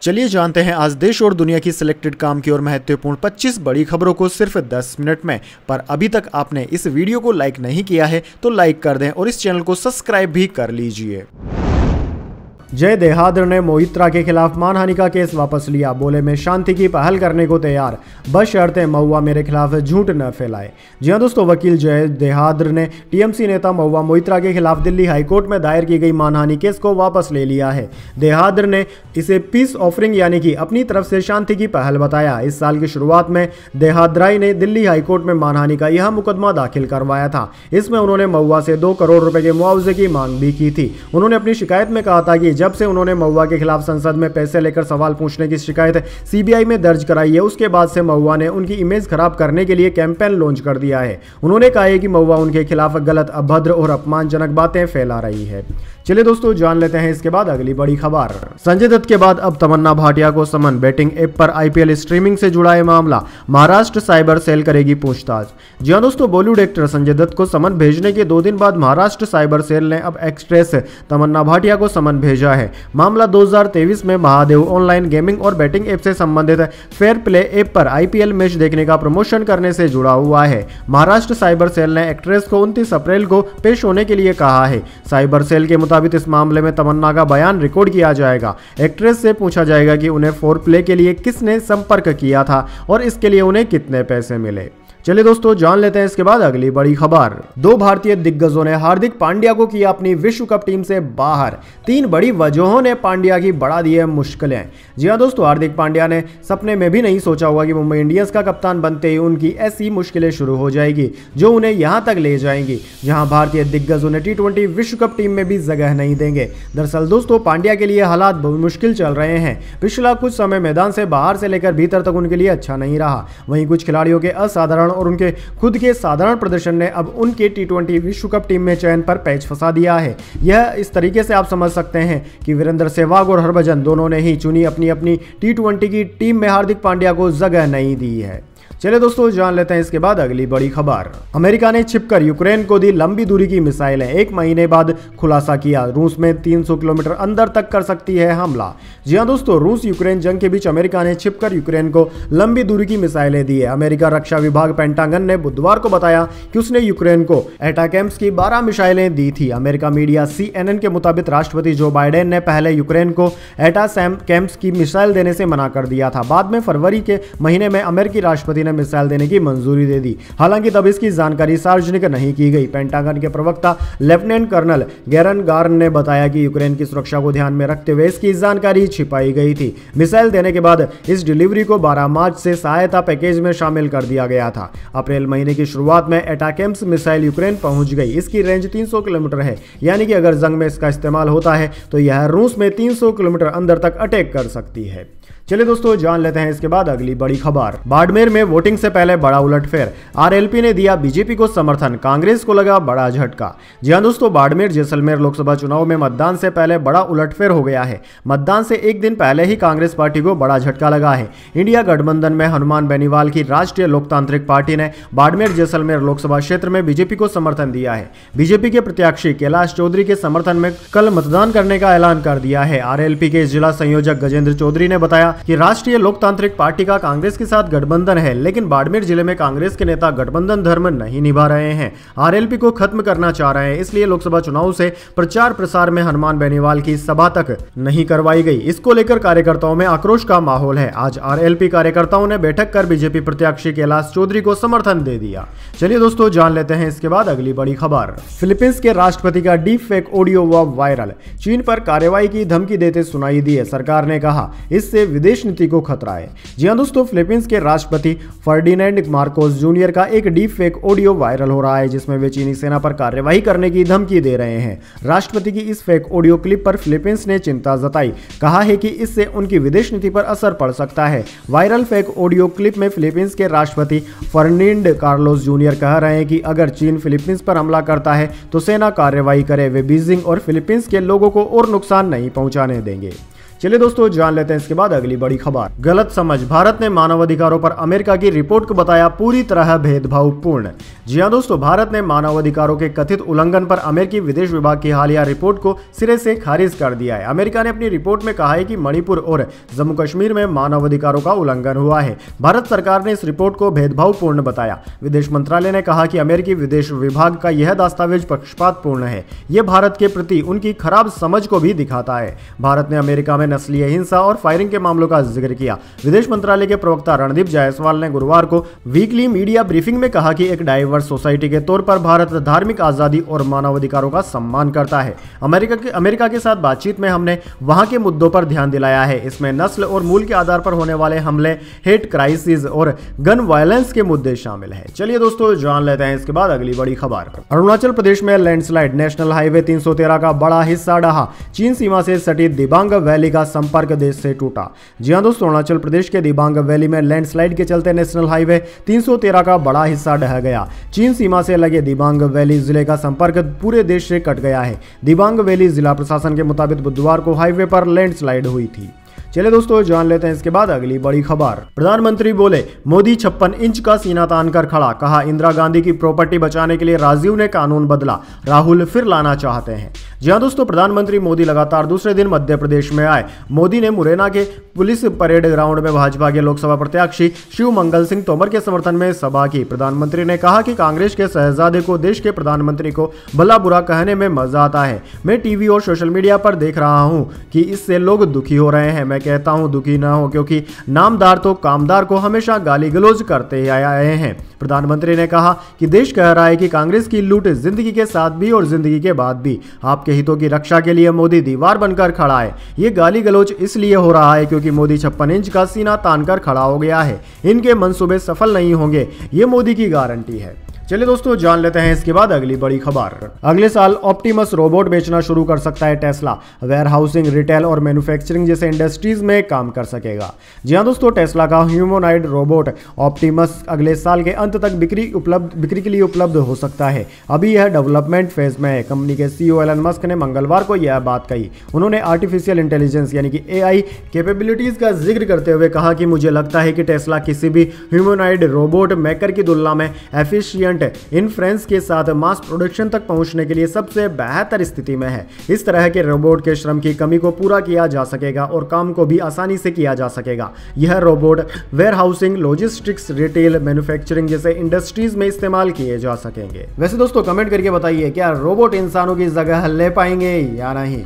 चलिए जानते हैं आज देश और दुनिया की सिलेक्टेड काम की और महत्वपूर्ण 25 बड़ी खबरों को सिर्फ 10 मिनट में। पर अभी तक आपने इस वीडियो को लाइक नहीं किया है तो लाइक कर दें और इस चैनल को सब्सक्राइब भी कर लीजिए। जय देहाद्र ने मोहित्रा के खिलाफ मानहानि का केस वापस लिया। बोले मैं शांति की पहल करने को तैयार, बशर्ते महुआ मेरे खिलाफ झूठ न फैलाए। जी हां दोस्तों, वकील जय देहाद्र ने टीएमसी नेता महुआ मोहित्रा के खिलाफ दिल्ली हाईकोर्ट में दायर की गई मानहानि केस को वापस ले लिया है। देहाद्र ने इसे पीस ऑफरिंग यानी कि अपनी तरफ से शांति की पहल बताया। इस साल की शुरुआत में देहाद्राई ने दिल्ली हाईकोर्ट में मानहानि का यह मुकदमा दाखिल करवाया था। इसमें उन्होंने महुआ से 2 करोड़ रुपए के मुआवजे की मांग भी की थी। उन्होंने अपनी शिकायत में कहा था कि जब से उन्होंने महुआ के खिलाफ संसद में पैसे लेकर सवाल पूछने की शिकायत सीबीआई में दर्ज कराई है, उसके बाद से महुआ ने उनकी इमेज खराब करने के लिए कैंपेन लॉन्च कर दिया है। उन्होंने कहा है कि महुआ उनके खिलाफ गलत, अभद्र और अपमानजनक बातें फैला रही है। चलिए दोस्तों जान लेते हैं इसके बाद अगली बड़ी खबर। संजय दत्त के बाद अब तमन्ना भाटिया को समन। बैटिंग ऐप पर आईपीएल स्ट्रीमिंग से जुड़ा है मामला, महाराष्ट्र साइबर सेल करेगी पूछताछ। जी हां दोस्तों, बॉलीवुड एक्टर संजय दत्त को समन भेजने के 2 दिन बाद महाराष्ट्र साइबर सेल ने अब एक्ट्रेस तमन्ना भाटिया को समन भेजा है। मामला 2023 में महादेव ऑनलाइन गेमिंग और बैटिंग ऐप से संबंधित फेयर प्ले ऐप पर आईपीएल मैच देखने का प्रमोशन करने से जुड़ा हुआ है। महाराष्ट्र साइबर सेल ने एक्ट्रेस को 29 अप्रैल को पेश होने के लिए कहा है। साइबर सेल के मुताबिक इस मामले में तमन्ना का बयान रिकॉर्ड किया जाएगा। एक्ट्रेस से पूछा जाएगा कि उन्हें फोर प्ले के लिए किसने संपर्क किया था और इसके लिए उन्हें कितने पैसे मिले। चलिए दोस्तों जान लेते हैं इसके बाद अगली बड़ी खबर। 2 भारतीय दिग्गजों ने हार्दिक पांड्या को किया अपनी विश्व कप टीम से बाहर। 3 बड़ी वजहों ने पांड्या की बढ़ा दी है मुश्किलें। जी हां दोस्तों, हार्दिक पांड्या ने सपने में भी नहीं सोचा होगा कि मुंबई इंडियंस का कप्तान बनते ही उनकी ऐसी मुश्किलें शुरू हो जाएगी जो उन्हें यहां तक ले जाएंगी जहां भारतीय दिग्गज उन्हें T20 विश्व कप टीम में भी जगह नहीं देंगे। दरअसल दोस्तों, पांड्या के लिए हालात बहुत मुश्किल चल रहे हैं। पिछला कुछ समय मैदान से बाहर से लेकर भीतर तक उनके लिए अच्छा नहीं रहा। वहीं कुछ खिलाड़ियों के असाधारण और उनके खुद के साधारण प्रदर्शन ने अब उनके T20 विश्व कप टीम में चयन पर पैच फंसा दिया है। यह इस तरीके से आप समझ सकते हैं कि वीरेंद्र सहवाग और हरभजन दोनों ने ही चुनी अपनी अपनी T20 की टीम में हार्दिक पांड्या को जगह नहीं दी है। चलिए दोस्तों जान लेते हैं इसके बाद अगली बड़ी खबर। अमेरिका ने छिपकर यूक्रेन को दी लंबी दूरी की मिसाइलें। 1 महीने बाद खुलासा किया, रूस में 300 किलोमीटर अंदर तक कर सकती है हमला। जी हां दोस्तों, रूस यूक्रेन जंग के बीच अमेरिका ने छिपकर यूक्रेन को लंबी दूरी की मिसाइलें दी है। अमेरिका रक्षा विभाग पेंटागन ने बुधवार को बताया कि उसने यूक्रेन को एटाकैम्स की 12 मिसाइलें दी थी। अमेरिका मीडिया CNN के मुताबिक राष्ट्रपति जो बाइडेन ने पहले यूक्रेन को एटाकैम्स की मिसाइल देने से मना कर दिया था। बाद में फरवरी के महीने में अमेरिकी राष्ट्रपति मिसाइल देने की मंजूरी दे दी। हालांकि तब इसकी जानकारी सार्वजनिक नहीं की गई। पेंटागन के प्रवक्ता लेफ्टिनेंट कर्नल गैरन गार्न ने बताया कि यूक्रेन की सुरक्षा को ध्यान में रखते हुए इसकी जानकारी छिपाई गई थी। मिसाइल देने के बाद इस डिलीवरी को 12 मार्च से सहायता पैकेज में शामिल कर दिया गया था। अप्रैल महीने की शुरुआत में एटाकैम्स मिसाइल यूक्रेन पहुंच गई। इसकी रेंज 300 किलोमीटर है, यानी कि अगर जंग में इसका इस्तेमाल होता है तो यह रूस में 300 किलोमीटर अंदर तक अटैक कर सकती है। चलिए दोस्तों जान लेते हैं इसके बाद अगली बड़ी खबर। बाड़मेर में वोटिंग से पहले बड़ा उलटफेर, आरएलपी ने दिया बीजेपी को समर्थन, कांग्रेस को लगा बड़ा झटका। जी हां दोस्तों, बाड़मेर जैसलमेर लोकसभा चुनाव में मतदान से पहले बड़ा उलटफेर हो गया है। मतदान से 1 दिन पहले ही कांग्रेस पार्टी को बड़ा झटका लगा है। इंडिया गठबंधन में हनुमान बेनीवाल की राष्ट्रीय लोकतांत्रिक पार्टी ने बाड़मेर जैसलमेर लोकसभा क्षेत्र में बीजेपी को समर्थन दिया है। बीजेपी के प्रत्याशी कैलाश चौधरी के समर्थन में कल मतदान करने का ऐलान कर दिया है। आरएलपी के जिला संयोजक गजेंद्र चौधरी ने बताया कि राष्ट्रीय लोकतांत्रिक पार्टी का कांग्रेस के साथ गठबंधन है, लेकिन बाड़मेर जिले में कांग्रेस के नेता गठबंधन धर्म नहीं निभा रहे हैं, आरएलपी को खत्म करना चाह रहे हैं। इसलिए लोकसभा चुनाव से प्रचार प्रसार में हनुमान बेनीवाल की सभा तक नहीं करवाई गई। इसको लेकर कार्यकर्ताओं में आक्रोश का माहौल है। आज आरएलपी कार्यकर्ताओं ने बैठक कर बीजेपी प्रत्याशी कैलाश चौधरी को समर्थन दे दिया। चलिए दोस्तों जान लेते हैं इसके बाद अगली बड़ी खबर। फिलीपींस के राष्ट्रपति का डीप फेक ऑडियो हुआ वायरल, चीन पर कार्रवाई की धमकी देते सुनाई दी है। सरकार ने कहा इससे विदेश नीति को खतरा है। जी हां दोस्तों, फिलीपींस के राष्ट्रपति फर्डिनेंड मार्कोस जूनियर का एक डीप फेक ऑडियो वायरल हो रहा है जिसमें वे चीनी सेना पर कार्रवाई करने की धमकी दे रहे हैं। राष्ट्रपति की इस फेक ऑडियो क्लिप पर फिलीपींस ने चिंता जताई, कहा है कि इससे उनकी विदेश नीति पर असर पड़ सकता है। वायरल फेक ऑडियो क्लिप में फिलीपींस के राष्ट्रपति फर्डिनेंड कार्लोस जूनियर कह रहे हैं कि अगर चीन फिलीपींस पर हमला करता है तो सेना कार्रवाई करे, वे बीजिंग और फिलीपींस के लोगों को और नुकसान नहीं पहुंचाने देंगे। चलिए दोस्तों जान लेते हैं इसके बाद अगली बड़ी खबर। गलत समझ, भारत ने मानवाधिकारों पर अमेरिका की रिपोर्ट को बताया पूरी तरह भेदभावपूर्ण। जी हां दोस्तों, भारत ने मानवाधिकारों के कथित उल्लंघन पर अमेरिकी विदेश विभाग की हालिया रिपोर्ट को सिरे से खारिज कर दिया है। अमेरिका ने अपनी रिपोर्ट में कहा है कि मणिपुर और जम्मू कश्मीर में मानवाधिकारों का उल्लंघन हुआ है। भारत सरकार ने इस रिपोर्ट को भेदभावपूर्ण बताया। विदेश मंत्रालय ने कहा कि अमेरिकी विदेश विभाग का यह दस्तावेज पक्षपातपूर्ण है। यह भारत के प्रति उनकी खराब समझ को भी दिखाता है। भारत ने अमेरिका में नस्लीय हिंसा और फायरिंग के मामलों का जिक्र किया। विदेश मंत्रालय के प्रवक्ता रणदीप जायसवाल ने गुरुवार को वीकली मीडिया ब्रीफिंग में कहा कि एक डाइवर्स सोसाइटी के तौर पर भारत धार्मिक आजादी और मानवाधिकारों का सम्मान करता है। अमेरिका के साथ बातचीत में हमने वहां के मुद्दों पर ध्यान दिलाया है। इसमें नस्ल और मूल के आधार पर होने वाले हमले, हेट क्राइसिस और गन वायलेंस के मुद्दे शामिल है। चलिए दोस्तों जान लेते हैं इसके बाद अगली बड़ी खबर। अरुणाचल प्रदेश में लैंडस्लाइड, नेशनल हाईवे 313 का बड़ा हिस्सा ढहा। चीन सीमा से सटी दिबांग वैली का संपर्क देश से टूटा। जी हां दोस्तों, अरुणाचल प्रदेश के दिबांग वैली में लैंडस्लाइड के चलते नेशनल हाईवे 313 का बड़ा हिस्सा ढह गया। चीन सीमा से लगे दिबांग वैली जिले का संपर्क पूरे देश से कट गया है। दिबांग वैली जिला प्रशासन के मुताबिक बुधवार को हाईवे पर लैंडस्लाइड हुई थी। चलिए दोस्तों जान लेते हैं इसके बाद अगली बड़ी खबर। प्रधानमंत्री बोले, मोदी 56 इंच का सीना तान कर खड़ा। कहा, इंदिरा गांधी की प्रॉपर्टी बचाने के लिए राजीव ने कानून बदला, राहुल फिर लाना चाहते हैं। जी हां दोस्तों, प्रधानमंत्री मोदी लगातार दूसरे दिन मध्य प्रदेश में आए। मोदी ने मुरैना के पुलिस परेड ग्राउंड में भाजपा के लोकसभा प्रत्याशी शिव मंगल सिंह तोमर के समर्थन में सभा की। प्रधानमंत्री ने कहा कि कांग्रेस के शहजादे को देश के प्रधानमंत्री को भला बुरा कहने में मजा आता है। मैं टीवी और सोशल मीडिया पर देख रहा हूं कि इससे लोग दुखी हो रहे हैं। मैं कहता हूं दुखी ना हो, क्योंकि नामदार तो कामदार को हमेशा गाली गलौज करते आए हैं। प्रधानमंत्री ने कहा कि देश कह रहा है कि कांग्रेस की लूट जिंदगी के साथ भी और जिंदगी के बाद भी। आपके हितों की रक्षा के लिए मोदी दीवार बनकर खड़ा है। ये गाली गलौज इसलिए हो रहा है क्योंकि मोदी 56 इंच का सीना तानकर खड़ा हो गया है। इनके मंसूबे सफल नहीं होंगे, ये मोदी की गारंटी है। चलिए दोस्तों जान लेते हैं इसके बाद अगली बड़ी खबर। अगले साल ऑप्टिमस रोबोट बेचना शुरू कर सकता है टेस्ला। वेयर हाउसिंग, रिटेल और मैन्युफैक्चरिंग जैसे इंडस्ट्रीज में काम कर सकेगा। जी हां दोस्तों, टेस्ला का ह्यूमनॉइड रोबोट ऑप्टिमस अगले साल के अंत तक बिक्री के लिए उपलब्ध हो सकता है। अभी यह डेवलपमेंट फेज में है। कंपनी के CEO एलन मस्क ने मंगलवार को यह बात कही। उन्होंने आर्टिफिशियल इंटेलिजेंस यानी कि AI कैपेबिलिटीज का जिक्र करते हुए कहा कि मुझे लगता है कि टेस्ला किसी भी ह्यूमनॉइड रोबोट मेकर की तुलना में एफिशिएंट इन्फ्रेंस के साथ मास प्रोडक्शन तक पहुंचने के लिए सबसे बेहतर स्थिति में है। इस तरह के रोबोट के श्रम की कमी को पूरा किया जा सकेगा और काम को भी आसानी से किया जा सकेगा। यह robot warehousing, logistics, retail, manufacturing जैसे इंडस्ट्रीज में इस्तेमाल किए जा सकेंगे। वैसे दोस्तों कमेंट करके बताइए, क्या रोबोट इंसानों की जगह ले पाएंगे या नहीं।